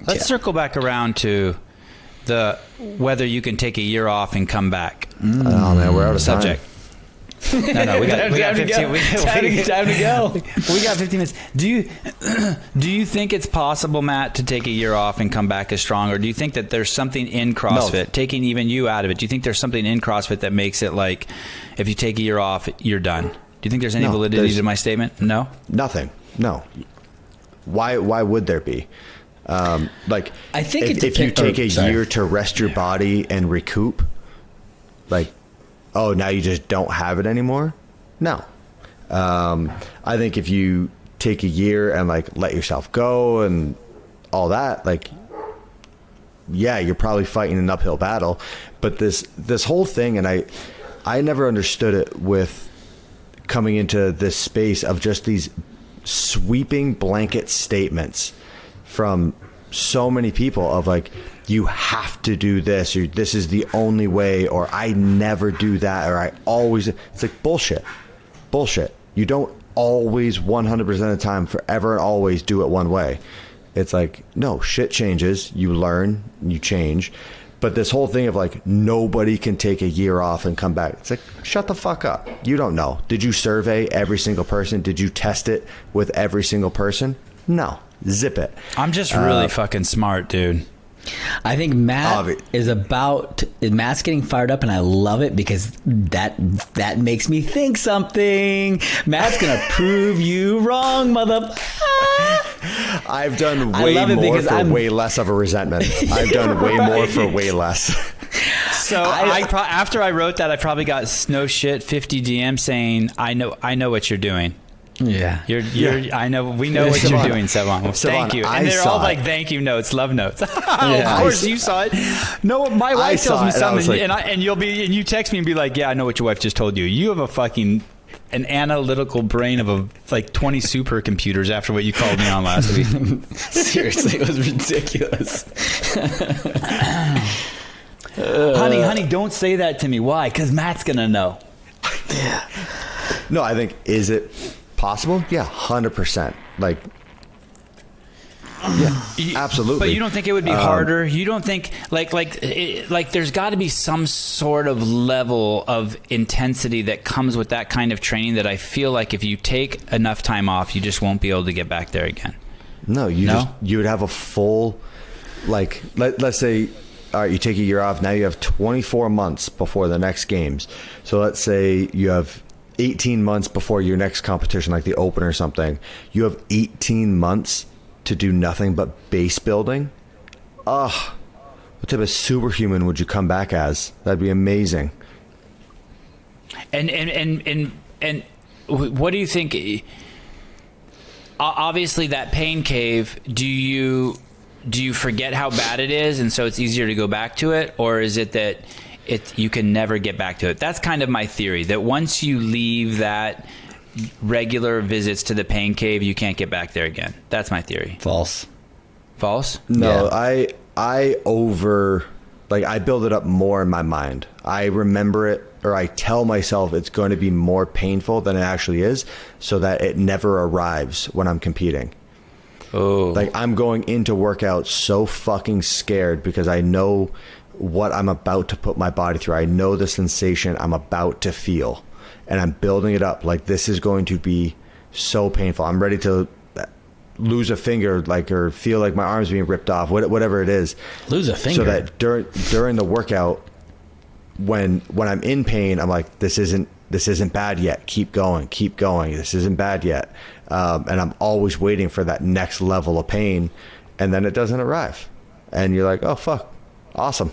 Let's circle back around to the whether you can take a year off and come back. Oh man, we're out of subject. time. No, we got 15. Time to go. We got 15 minutes. Do you think it's possible, Matt, to take a year off and come back as strong, or do you think that there's something in CrossFit, taking even you out of it? Do you think there's something in CrossFit that makes it like, if you take a year off, you're done? Do you think there's any validity to my statement? No, nothing. No. Why would there be? Like, I think if you take a year to rest your body and recoup, like, oh, now you just don't have it anymore? No. I think if you take a year and like let yourself go and all that, like, yeah, you're probably fighting an uphill battle. But this whole thing, and I never understood it with coming into this space of just these sweeping blanket statements from so many people of like, you have to do this, or this is the only way, or I never do that, or I always. It's like bullshit. You don't always 100% of the time, forever and always do it one way. It's like, no, shit changes. You learn, you change. But this whole thing of like, nobody can take a year off and come back. It's like, shut the fuck up. You don't know. Did you survey every single person? Did you test it with every single person? No. Zip it. I'm just really fucking smart, dude. I think Matt's getting fired up, and I love it because that makes me think something. Matt's gonna prove you wrong, mother. I've done way more for way less of a resentment. I've done way more for way less. So after I wrote that, I probably got no shit 50 DMs saying, I know what you're doing. Yeah, I know. We know what you're doing, Sevan. Thank you. And they're all like, "Thank you notes, love notes." Of course, you saw it. No, my wife tells me something, and you text me and be like, "Yeah, I know what your wife just told you. You have an analytical brain of like 20 supercomputers after what you called me on last week." Seriously, it was ridiculous. Honey, don't say that to me. Why? Because Matt's gonna know. Yeah. No, I think, is it possible? Yeah, 100%. Like, yeah, absolutely. But you don't think it would be harder? You don't think like there's got to be some sort of level of intensity that comes with that kind of training that I feel like if you take enough time off, you just won't be able to get back there again. No, you would have a full, like, let's say, all right, you take a year off. Now you have 24 months before the next games. So let's say you have 18 months before your next competition, like the Open or something. You have 18 months to do nothing but base building. What type of superhuman would you come back as? That'd be amazing. And what do you think? Obviously, that pain cave. Do you forget how bad it is, and so it's easier to go back to it, or is it that you can never get back to it? That's kind of my theory, that once you leave that regular visits to the pain cave, you can't get back there again. That's my theory. False? No, yeah. I build it up more in my mind. I remember it, or I tell myself it's going to be more painful than it actually is, so that it never arrives when I'm competing. Oh. Like, I'm going into workout so fucking scared because I know what I'm about to put my body through. I know the sensation I'm about to feel, and I'm building it up like this is going to be so painful. I'm ready to lose a finger, like, or feel like my arm's being ripped off, whatever it is. Lose a finger. So that during the workout, when I'm in pain, I'm like, this isn't bad yet. Keep going. This isn't bad yet. And I'm always waiting for that next level of pain, and then it doesn't arrive, and you're like, oh fuck, awesome.